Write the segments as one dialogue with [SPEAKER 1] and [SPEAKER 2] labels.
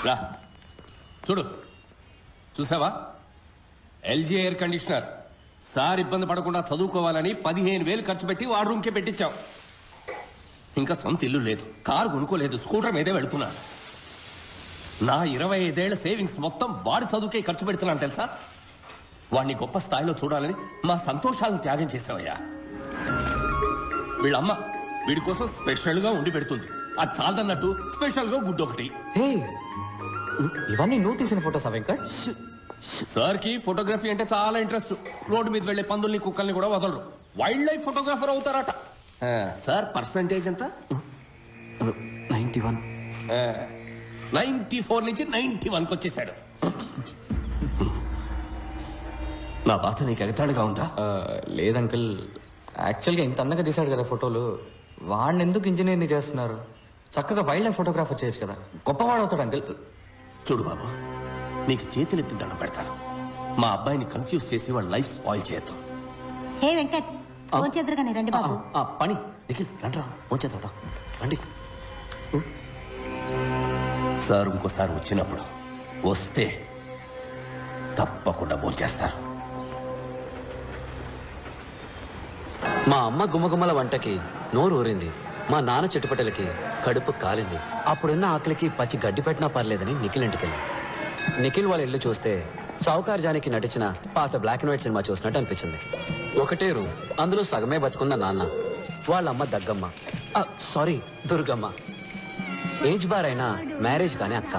[SPEAKER 1] రా చూడు, చూసావా? LG air conditioner. సార్ ఇబ్బంది పడకుండా చదువుకోవాలని 15,000 ఖర్చు పెట్టి వాడు రూమ్కే పెట్టించావు. ఇంకా సొంత ఇల్లు లేదు, కారు కొనుక్కోలేదు, స్కూటర్ మీదే వెళుతున్నా. నా 25 ఏళ్ల సేవింగ్స్ మొత్తం వాడి చదువుకే ఖర్చు పెడుతున్నాను తెలుసా? వాడిని గొప్ప స్థాయిలో చూడాలని మా సంతోషాలను త్యాగం చేసావయ్యా. వీళ్ళమ్మ వీడి కోసం స్పెషల్ గా ఉండి పెడుతుంది. అది చాలదన్నట్టు స్పెషల్ గా గుడ్డు ఒకటి.
[SPEAKER 2] ఇవన్నీ నువ్వు తీసిన ఫోటోసా వెంకట్?
[SPEAKER 1] సార్ కి ఫోటోగ్రఫీ అంటే చాలా ఇంట్రెస్ట్. రోడ్డు మీద వెళ్లే పందుల్ని కుక్కల్ని కూడా వదలరు. వైల్డ్ లైఫ్ ఫోటోగ్రాఫర్ అవుతారట. సార్ పర్సంటేజ్ ఎంత?
[SPEAKER 2] 91.
[SPEAKER 1] 94 నుంచి 91కి వచ్చేసాడు. నా బాధ నీకు ఎగతాళిగా ఉందా?
[SPEAKER 2] లేదంకుల్, యాక్చువల్గా ఇంత అందంగా తీశాడు కదా ఫోటోలు, వాడిని ఎందుకు ఇంజనీర్ని చేస్తున్నారు? చక్కగా వైల్డ్ లైఫ్ ఫోటోగ్రాఫర్ చేయొచ్చు కదా, గొప్పవాడు అవుతాడు అంకుల్.
[SPEAKER 1] చూడు బాబు, నీకు చేతులెత్తి దండం పెడతాను. మా అబ్బాయిని కన్ఫ్యూజ్ చేసి వాడు లైఫ్ స్పాయిల్ చేద్దాం.
[SPEAKER 3] హే వెంకట్, ఫోన్ చేద్దరుగాని రండి బాబు.
[SPEAKER 2] పని నిఖిల్ రండి, వచ్చేద్దాం రండి.
[SPEAKER 1] సార్ ఇంకోసారి వచ్చినప్పుడు వస్తే తప్పకుండా భోంచేస్తారు.
[SPEAKER 4] మా అమ్మ గుమ్మగుమ్మల వంటకి నోరు ఊరింది, మా నాన్న చిట్టుపట్టలకి కడుపు కాలింది. అప్పుడున్న ఆకలికి పచ్చి గడ్డి పెట్టినా పర్లేదని నిఖిల్ ఇంటికెళ్ళి. నిఖిల్ వాళ్ళ ఇల్లు చూస్తే చౌకార్ జానికి నటించిన పాత బ్లాక్ అండ్ వైట్ సినిమా చూసినట్టు అనిపించింది. ఒకటే రూమ్, అందులో సగమే బతుకున్న నాన్న, వాళ్ళమ్మ దగ్గమ్మ, సారీ దుర్గమ్మ, ఏజ్ బార్ అయినా మ్యారేజ్ కానీ అక్క.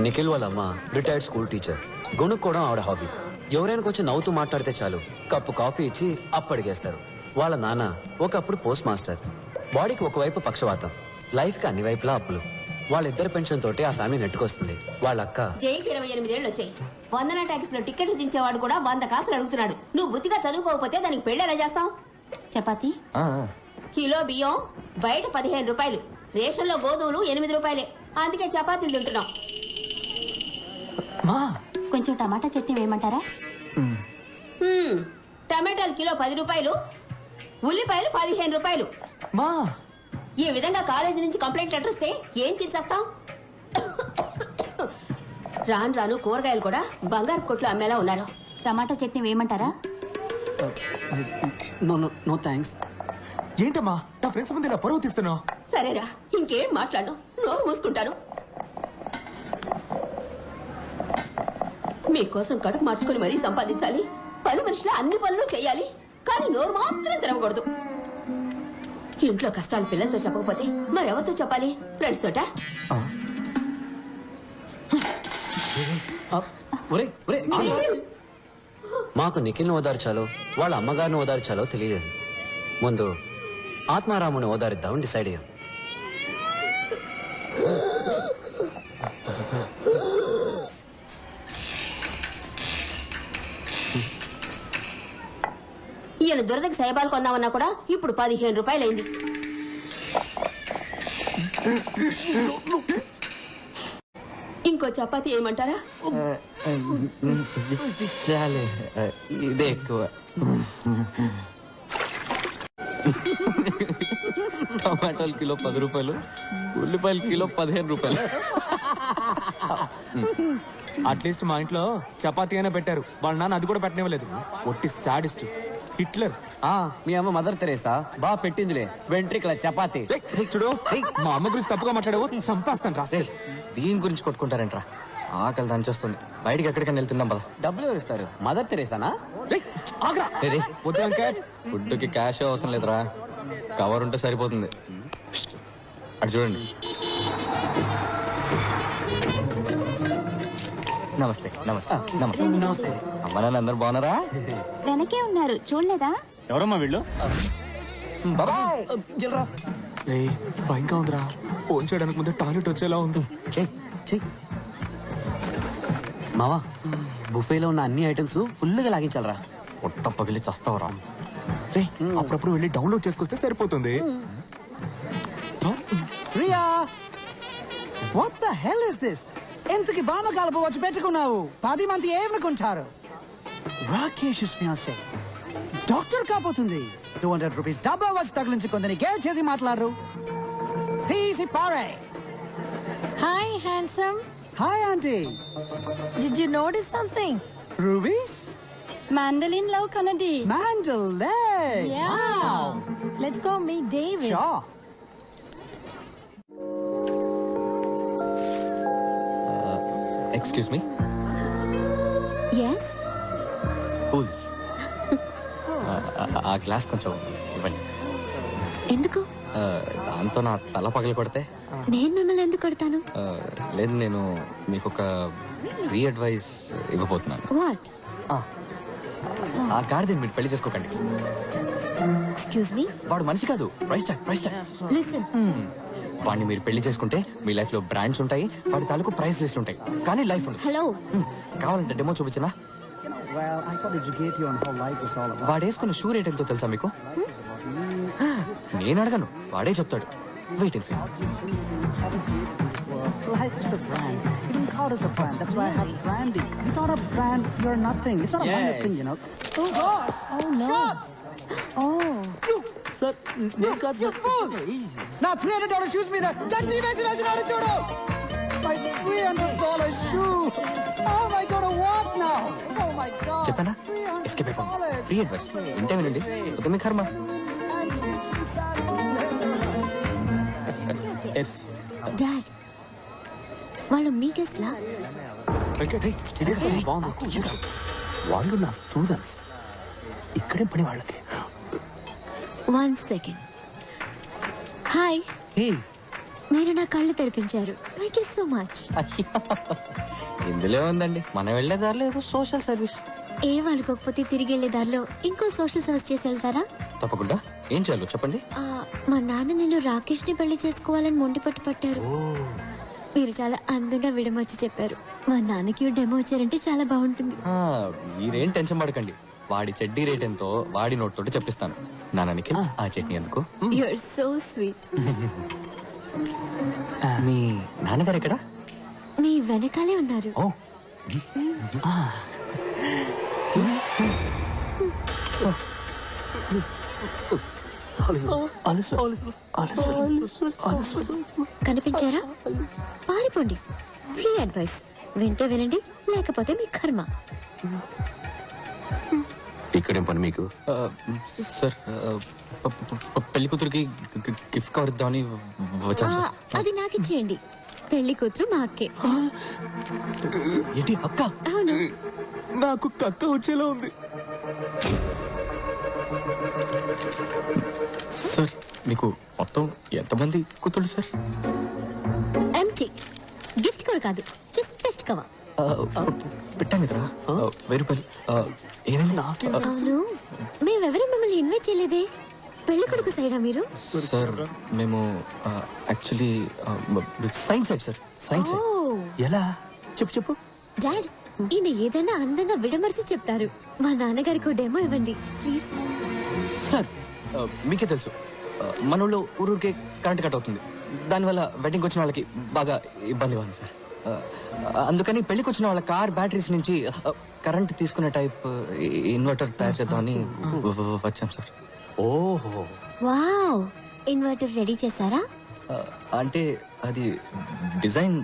[SPEAKER 4] నిఖిల్ వాళ్ళమ్మ రిటైర్డ్ స్కూల్ టీచర్, గొనుక్కోవడం ఆవిడ హాబీ. ఎవరైనా కొంచెం నవ్వుతూ మాట్లాడితే చాలు కప్పు కాఫీ ఇచ్చి అప్పడిగేస్తారు. వాళ్ళ నాన్న ఒకప్పుడు పోస్ట్ మాస్టర్, బాడీకి ఒకవైపు పక్షవాతం, లైఫ్ కి అన్ని వైపులా అప్పులు. వాళ్ళిద్దరు పెన్షన్ తోటి ఆ ఫ్యామిలీ నెట్టుకొస్తుంది. వాళ్ళ అక్క
[SPEAKER 3] జైకి 28 ఏళ్ళు వచ్చాయి. వందన ట్యాక్స్ లో టికెట్లు దించేవాడు కూడా 100 కాసులు అడుగుతున్నాడు. నువ్వు బుద్ధిగా చదువుకోకపోతే దానికి పెళ్లి ఎలా చేస్తావు? చపాతి కిలో బియ్యం బయట 15 రూపాయలు, రేషన్ లో గోధుమలు 8 రూపాయలే. అందుకే చపాతీలు తింటున్నాం. కొంచెం టమాటా చట్నీ వేయమంటారా? టమాటాలు కిలో 10 రూపాయలు, ఉల్లిపాయలు 15 రూపాయలు. ఈ విధంగా కాలేజీ నుంచి కంప్లైంట్ లెటర్ వస్తే ఏం తినేస్తాం? రాను రాను కూరగాయలు కూడా బంగారు కొట్లు అమ్మేలా ఉన్నారు. టమాటా చట్నీ వేయమంటారా?
[SPEAKER 2] No thanks. ఏంటమ్మా నా ఫ్రెండ్స్ ముందు ఇలా పరువు తీస్తున్నావు?
[SPEAKER 3] సరేరా, ఇంకేం మాట్లాడు, నోరు మూసుకుంటాను. మీకోసం కడుపు మార్చుకుని మరీ సంపాదించాలి, పని మనిషిలో అన్ని పనులు చేయాలి, కానీ నోరు మాత్రం తిరగకూడదు. ఇంట్లో కష్టాలు పిల్లలతో చెప్పకపోతే మరెవరితో చెప్పాలి? ఫ్రెండ్స్ తోట?
[SPEAKER 4] మాకు నిఖిల్ని ఓదార్చాలో వాళ్ళ అమ్మగారిని ఓదార్చాలో తెలియలేదు. ముందు ఆత్మారాముని ఓదారిద్దామని డిసైడ్ అయ్యాం.
[SPEAKER 3] ఈయన దురదకి సైబాలు కొన్నామన్నా కూడా ఇప్పుడు 15 రూపాయలైంది. ఇంకో చపాతీ ఏమంటారా?
[SPEAKER 2] ఇదే ఎక్కువ. టమాటాలు కిలో 10 రూపాయలు, ఉల్లిపాయలు కిలో 15 రూపాయలు. అట్లీస్ట్ మా ఇంట్లో చపాతీ అయినా పెట్టారు, వాళ్ళ నాన్న అది కూడా పెట్టనివ్వలేదు. ఒట్టి సాడిస్ట్ హిట్లర్.
[SPEAKER 4] మీ అమ్మ మదర్ తెరేసా బాగా పెట్టిందిలే వెంట్రికల చపాతీ.
[SPEAKER 2] చూడు, మా అమ్మ గురించి తప్పుగా మాట్లాడావు, చంపేస్తాను రా.
[SPEAKER 5] దీని గురించి కొట్టుకుంటారంట్రా, ఆకలి దంచేస్తుంది. బయటికి ఎక్కడికైనా వెళ్తున్నాం పద.
[SPEAKER 4] డబ్బులు ఎవరు ఇస్తారు? మదర్ తెరేసానా?
[SPEAKER 5] ఫుడ్కి క్యాష్ అవసరం లేదురా, కవర్ ఉంటే సరిపోతుంది. అటు చూడండి. నమస్తే. నమస్తే. నమస్తే.
[SPEAKER 4] నమస్తే.
[SPEAKER 5] అమ్మ నాన్న అందరు బాగున్నారా?
[SPEAKER 3] వెనకే ఉన్నారు, చూడలేదా?
[SPEAKER 5] ఎవరమ్మా వీళ్ళు?
[SPEAKER 2] భయంగా ఉందిరా, ఫోన్ చేయడానికి ముందే టాయిలెట్ వచ్చేలా ఉంది.
[SPEAKER 4] మావా, బుఫేలో ఉన్న అన్ని ఐటమ్స్ ఫుల్ గా లాగించాలరా.
[SPEAKER 5] పొట్ట పగిలి చస్తావురా.
[SPEAKER 2] అప్పుడప్పుడు వెళ్ళి డౌన్లోడ్ చేసుకొస్తే సరిపోతుంది.
[SPEAKER 6] Riya, what the hell is this? ఎంతకి బామ కలప వచ్చి పెట్టుకున్నావు? 10 మంది ఏమనుకుంటారు? రాకేష్ ఫియాన్సీ డాక్టర్ కాబోతుంది. 200 రూపీస్ డబ్బా వచ్చి తగిలించుకుందని గేల్ చేసి మాట్లాడరు. తీసి పారే.
[SPEAKER 7] Hi, handsome.
[SPEAKER 6] Hi, Auntie.
[SPEAKER 7] Did you notice something?
[SPEAKER 6] Rubies?
[SPEAKER 7] Mandolin Love Kanadi.
[SPEAKER 6] Mandalay.
[SPEAKER 7] Yeah.
[SPEAKER 6] Wow.
[SPEAKER 7] Let's go meet David.
[SPEAKER 6] Sure.
[SPEAKER 2] Excuse me
[SPEAKER 3] ఎస్
[SPEAKER 2] కూల్స్ ఆ గ్లాస్ కొంచెం ఇవ్వండి
[SPEAKER 3] ఎందుకు
[SPEAKER 2] దాంతో నా తల పగలు కొడితే
[SPEAKER 3] నేను మిమ్మల్ని ఎందుకు కొడతాను?
[SPEAKER 2] లేదు నేను మీకు ఒక ఫ్రీ అడ్వైస్ ఇవ్వబోతున్నాను.
[SPEAKER 3] వాట్?
[SPEAKER 2] ఆ గాడిదని మీరు పెళ్లి చేసుకోకండి.
[SPEAKER 3] Excuse me.
[SPEAKER 2] వాడు మనిషి కాదు, ప్రైస్ ట్యాగ్.
[SPEAKER 3] లిసన్.
[SPEAKER 2] వాడిని మీరు పెళ్లి చేసుకుంటే మీ లైఫ్ లో బ్రాండ్స్ ఉంటాయి, వాడి తాలూకు ప్రైస్ లిస్ట్ ఉంటాయి, కానీ లైఫ్ ఉండదు.
[SPEAKER 3] హలో.
[SPEAKER 2] కావాలంటే డెమో చూపించినా?
[SPEAKER 6] Well, I thought educate you on how life is all about.
[SPEAKER 2] వాడు వేసుకున్న షూ రేట్ ఎంతో తెలుసా మీకు? నేను అడగను, వాడే చెప్తాడు. Wait and see.
[SPEAKER 6] Life is a brand. You don't call it a brand. That's why I have branding. Without a brand, you're nothing. It's not a minor thing, you know. Oh gosh!
[SPEAKER 7] Oh no.
[SPEAKER 6] Shots!
[SPEAKER 7] Oh.
[SPEAKER 6] Sir, you fool! Now $300 shoes me there. Chutney వేసినాడు చూడు. My $300 shoe. How am I going to walk now? Oh my God.
[SPEAKER 2] చెప్పానా? Escape అయిపోండి. Free advice ఇంటే వినండి, ఒక మీ కర్మ.
[SPEAKER 3] Dad, వాళ్ళు మీ గెస్ట్లా?
[SPEAKER 1] వాళ్ళు నా స్టూడెంట్స్, ఇక్కడే పని వాళ్ళకి.
[SPEAKER 3] 1 second. హాయ్. మీరు నా కళ్ళు తెరిపించారు. Thank you so much.
[SPEAKER 2] ఇందులో ఉందండి, మనం వెళ్లే దారిలో ఏదో సోషల్ సర్వీస్.
[SPEAKER 3] ఏమనుకోకపోతే తిరిగి వెళ్ళే దారిలో ఇంకో సోషల్ సర్వీస్ చేసి వెళ్తారా?
[SPEAKER 2] తప్పకుండా. ఏం చేయాలో చెప్పండి.
[SPEAKER 3] మా నాన్న నేను రాకేష్ ని పెళ్లి చేసుకోవాలని మొండి పట్టారు. మీరు చాలా అందంగా విడమర్చి చెప్పారు. మా నాన్నకి డెమో వచ్చారంటే చాలా బాగుంటుంది.
[SPEAKER 2] మీరేం టెన్షన్ పడకండి, వాడి చెడ్డీ రేట్ ఎంతో వాడి నోట్ తోటి చెప్పిస్తాను. నాన్నకి ఆ చట్నీ ఎందుకు?
[SPEAKER 3] You are so sweet.
[SPEAKER 2] మీ నాన్నగారు ఎక్కడ?
[SPEAKER 3] మీ వెనకాలే ఉన్నారు.
[SPEAKER 2] ఓ
[SPEAKER 3] కనిపించారా? పారిపోండి. ఫ్రీ అడ్వైస్ వింటే వినండి, లేకపోతే మీ కర్మ.
[SPEAKER 1] ఇక్కడేం పని మీకు?
[SPEAKER 2] సార్, పెళ్లి కూతురికి గిఫ్ట్ కవర్ ఇద్దామని వచ్చాను సార్.
[SPEAKER 3] అది నాకు ఇచ్చేయండి. పెళ్లి కూతురు మా అక్కే.
[SPEAKER 2] ఏంటి అక్క?
[SPEAKER 3] అవును.
[SPEAKER 2] నాకు కక్క వచ్చేలా ఉంది. సార్, మీకు మొత్తం ఎంతమంది కూతుళ్ళు సార్?
[SPEAKER 3] ఎంటీ. గిఫ్ట్ కవర్ కాదు, జస్ట్ పెట్ కవర్.
[SPEAKER 2] పెట్టాను కదరా, 1000 రూపాయలు. ఏమైంది? నాకే.
[SPEAKER 3] అవును, మేమెవరూ మిమ్మల్ని ఇన్వైట్ చేయలేదే. పెళ్లి కొడుకు సైడా మీరు?
[SPEAKER 2] సార్, మేము actually science side sir. Science side.
[SPEAKER 1] ఎలా? చెప్పు.
[SPEAKER 3] డాడ్, ఈయన ఏదైనా అందంగా విడమర్చి చెప్తారు. మా నాన్నగారికి డెమో ఇవ్వండి ప్లీజ్.
[SPEAKER 2] సార్, మీకే తెలుసు మన ఊళ్ళో ఊరికే కరెంట్ కట్ అవుతుంది. దానివల్ల వెడ్డింగ్ వచ్చిన వాళ్ళకి బాగా ఇబ్బందిగా ఉంది సార్. అందుకని పెళ్లికి వచ్చిన వాళ్ళ కార్ బ్యాటరీస్ నుంచి కరెంట్ తీసుకునే టైప్ ఇన్వర్టర్ తయారు చేద్దామని వచ్చాం సార్.
[SPEAKER 1] ఓహో,
[SPEAKER 3] వావ్. ఇన్వర్టర్ రెడీ చేశారా?
[SPEAKER 2] అంటే అది డిజైన్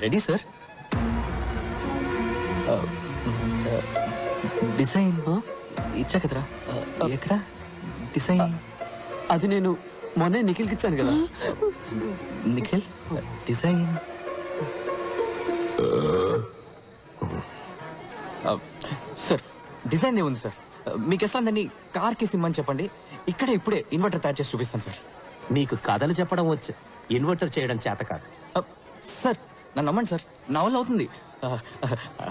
[SPEAKER 2] రెడీ సార్. డిజైన్ ఇచ్చా కదరా. ఎక్కడ డిజైన్?
[SPEAKER 4] అది నేను మొన్నే నిఖిల్కి ఇచ్చాను కదా.
[SPEAKER 2] నిఖిల్ డిజైన్. సార్, డిజైన్ ఏముంది సార్? మీకు ఎట్లా దాన్ని కార్ కి సిమ్మని చెప్పండి, ఇక్కడే ఇప్పుడే ఇన్వర్టర్ తయారు చేసి చూపిస్తాను సార్.
[SPEAKER 1] నీకు కథలు చెప్పడం వచ్చు, ఇన్వర్టర్ చేయడం చేత కాదు.
[SPEAKER 2] సార్, నన్ను నమ్మండి సార్, నా వల్ల అవుతుంది.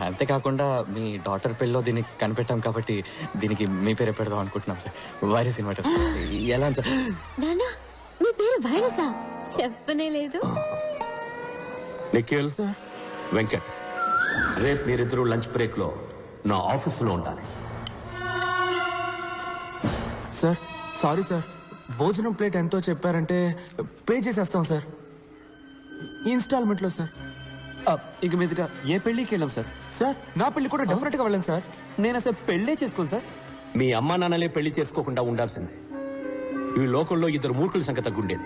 [SPEAKER 2] అంతేకాకుండా మీ డాటర్ పెళ్ళిలో దీన్ని కనిపెట్టాం కాబట్టి దీనికి మీ పేరే పెడదాం అనుకుంటున్నాం సార్. Virus inverter. ఎలా సార్?
[SPEAKER 3] నాన్న, మీ పేరు వైరసా? చెప్పనే లేదు.
[SPEAKER 1] నిఖిల్, వెంకట్, రేపు మీరిద్దరూ లంచ్ బ్రేక్ లో నా ఆఫీసులో ఉండాలి.
[SPEAKER 8] సార్, సారీ సార్, భోజనం ప్లేట్ ఎంతో చెప్పారంటే పే చేసేస్తాం సార్, ఇన్స్టాల్మెంట్లో సార్. ఇక మీదట ఏ పెళ్ళికి వెళ్ళాం సార్. సార్, నా పెళ్లి కూడా డెఫినెట్ గా వెళ్ళాను సార్. నేను అసలు పెళ్ళే చేసుకోను సార్.
[SPEAKER 1] మీ అమ్మా నాన్నలే పెళ్లి చేసుకోకుండా ఉండాల్సిందే. ఈ లోకంలో 2 మూర్ఖుల సంఖ్య తగ్గుండేది.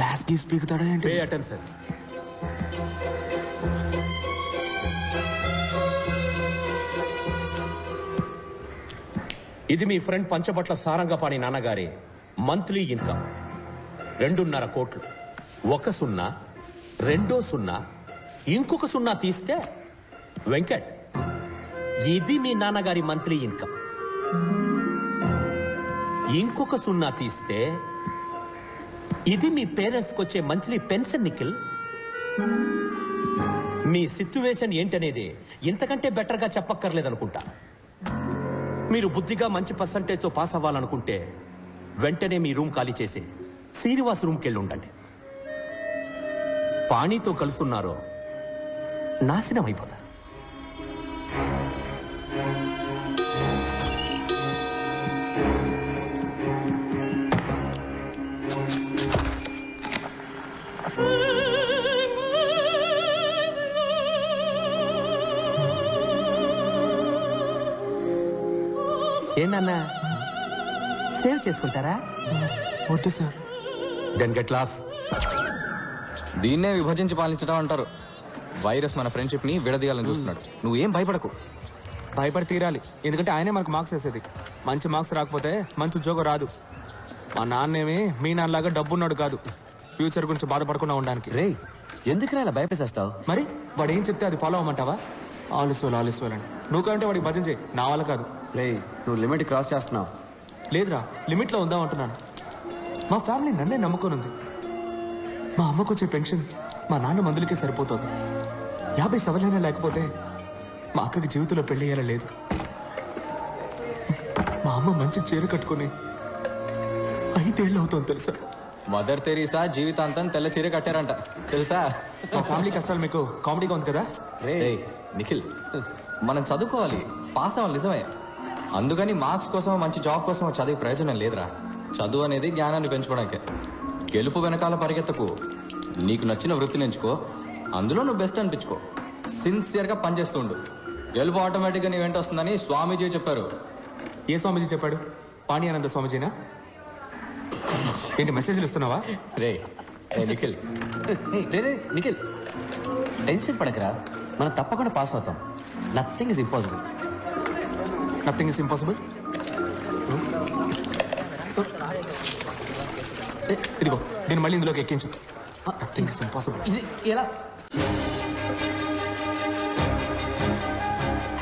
[SPEAKER 8] గ్లాస్ గీస్ పీకుతాడా ఏంటి?
[SPEAKER 1] Pay attention. ఇది మీ ఫ్రెండ్ పంచబట్ల సారంగపాణి నాన్నగారి మంత్లీ ఇన్కమ్ 2.5 కోట్లు. 1 సున్నా, 2 సున్నా, ఇంకొక సున్నా తీస్తే వెంకట్, ఇది మీ నాన్నగారి మంత్లీ ఇన్కమ్. ఇంకొక సున్నా తీస్తే ఇది మీ పేరెంట్స్కి వచ్చే మంత్లీ పెన్షన్ నిఖిల్. మీ సిచ్యువేషన్ ఏంటనేది ఇంతకంటే బెటర్గా చెప్పక్కర్లేదనుకుంటా. మీరు బుద్ధిగా మంచి పర్సంటేజ్తో పాస్ అవ్వాలనుకుంటే వెంటనే మీ రూమ్ ఖాళీ చేసి శ్రీనివాస్ రూమ్కి వెళ్ళి ఉండండి. పాణితో కలుసున్నారో నాశనం అయిపోతారు.
[SPEAKER 8] ఏంటన్నా సేవ్ చేసుకుంటారా? వద్దు సార్.
[SPEAKER 1] Then get lost.
[SPEAKER 5] దీన్నే విభజించి పాలించడం అంటారు. వైరస్ మన ఫ్రెండ్షిప్ ని విడదీయాలని చూస్తున్నాడు. నువ్వేం భయపడకు.
[SPEAKER 8] భయపడి తీరాలి, ఎందుకంటే ఆయనే మనకు మార్క్స్ వేసేది. మంచి మార్క్స్ రాకపోతే మంచి ఉద్యోగం రాదు. మా నాన్నేమి మీ నాన్నలాగా డబ్బున్నాడు కాదు, ఫ్యూచర్ గురించి బాధపడకుండా ఉండడానికి.
[SPEAKER 4] రే ఎందుకు ఇలా భయపేసేస్తావు?
[SPEAKER 8] మరి వాడు ఏం చెప్తే అది ఫాలో అవ్వమంటావా? ఆలస్యం అని నువ్వు కంటే వాడికి భజన చేయి, నా వల్ల కాదు.
[SPEAKER 4] రే నువ్వు లిమిట్ క్రాస్ చేస్తున్నావు.
[SPEAKER 8] లేదురా, లిమిట్లో ఉందాం అంటున్నాను. మా ఫ్యామిలీ నన్నే నమ్ముకొని ఉంది. మా అమ్మకు వచ్చే పెన్షన్ మా నాన్న మందులకే సరిపోతుంది. 50 సవలైనా లేకపోతే మా అక్కకి జీవితంలో పెళ్లి అయ్యేలా లేదు. మా అమ్మ మంచి చీర కట్టుకుని 5 ఏళ్ళు అవుతుంది తెలుసా?
[SPEAKER 5] మదర్ తెరీసా జీవితాంతం తెల్ల చీర కట్టారంట తెలుసా?
[SPEAKER 8] మా ఫ్యామిలీ కష్టాలు మీకు కామెడీగా ఉంది కదా?
[SPEAKER 5] రే నిఖిల్, మనం చదువుకోవాలి, పాస్ అవ్వాలి నిజమే. అందుకని మార్క్స్ కోసం మంచి జాబ్ కోసం చదివే ప్రయోజనం లేదురా. చదువు అనేది జ్ఞానాన్ని పెంచుకోవడానికే. గెలుపు వెనకాల పరిగెత్తకు. నీకు నచ్చిన వృత్తిని ఎంచుకో, అందులో నువ్వు బెస్ట్ అనిపించుకో. సిన్సియర్గా పనిచేస్తూ ఉండు. గెలుపు ఆటోమేటిక్గా నీ వెంట వస్తుందని స్వామీజీ చెప్పారు.
[SPEAKER 8] ఏ స్వామీజీ చెప్పాడు? పాణియానంద స్వామీజీనా? ఏంటి మెసేజ్లు ఇస్తున్నావా?
[SPEAKER 5] రే నిఖిల్,
[SPEAKER 4] రే నిఖిల్, టెన్షన్ పడకరా, మనం తప్పకుండా పాస్ అవుతాం. Nothing is impossible.
[SPEAKER 8] Nothing is impossible. ఇదిగో నేను మళ్ళీ ఇందులోకి ఎక్కించు. Nothing is impossible.
[SPEAKER 4] ఇది ఎలా?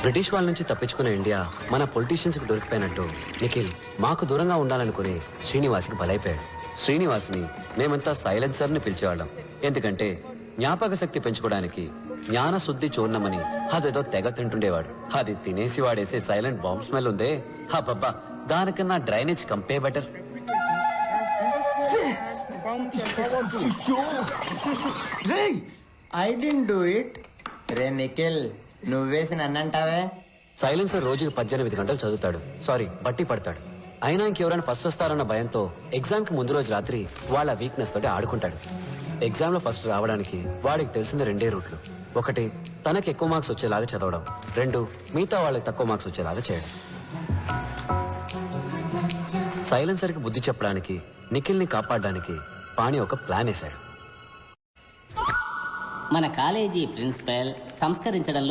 [SPEAKER 4] బ్రిటిష్ వాళ్ళ నుంచి తప్పించుకున్న ఇండియా మన పొలిటీషియన్స్కి దొరికిపోయినట్టు నిఖిల్ మాకు దూరంగా ఉండాలనుకుని శ్రీనివాస్కి బలైపోయాడు. శ్రీనివాస్ని మేమంతా సైలెన్సర్ని పిలిచేవాళ్ళం. ఎందుకంటే జ్ఞాపక శక్తి పెంచుకోవడానికి జ్ఞాన శుద్ధి చూర్ణమని అదేదో తెగ తింటుండేవాడు. అది తినేసి వాడేసే సైలెంట్ బాంబ్ స్మెల్ ఉందే, హబ్బబ్బా, దానికన్నా డ్రైనేజ్ కంపే better.
[SPEAKER 9] I don't do it. రే నిఖిల్, నువ్వేసి నన్నంటావే?
[SPEAKER 4] సైలెన్సర్ రోజుకి 18 గంటలు చదువుతాడు, సారీ బట్టి పడతాడు. అయినా ఇంకెవరైనా ఫస్ట్ వస్తారన్న భయంతో ఎగ్జామ్ కి ముందు రోజు రాత్రి వాళ్ళ వీక్నెస్ తోటి ఆడుకుంటాడు. ఎగ్జామ్ లో ఫస్ట్ రావడానికి వాడికి తెలిసిన 2 రూట్లు. 1 తనకి ఎక్కువ మార్క్స్ వచ్చేలాగా చదవడం, 2 మిగతా వాళ్ళకి తక్కువ మార్క్స్ వచ్చేలాగా చేయడం. సైలెన్సర్ కి బుద్ధి చెప్పడానికి, నిఖిల్ ని కాపాడడానికి పాణి ఒక ప్లాన్ వేశాడు.
[SPEAKER 10] మన కాలేజీ ప్రిన్సిపల్ సంస్కరించడంలో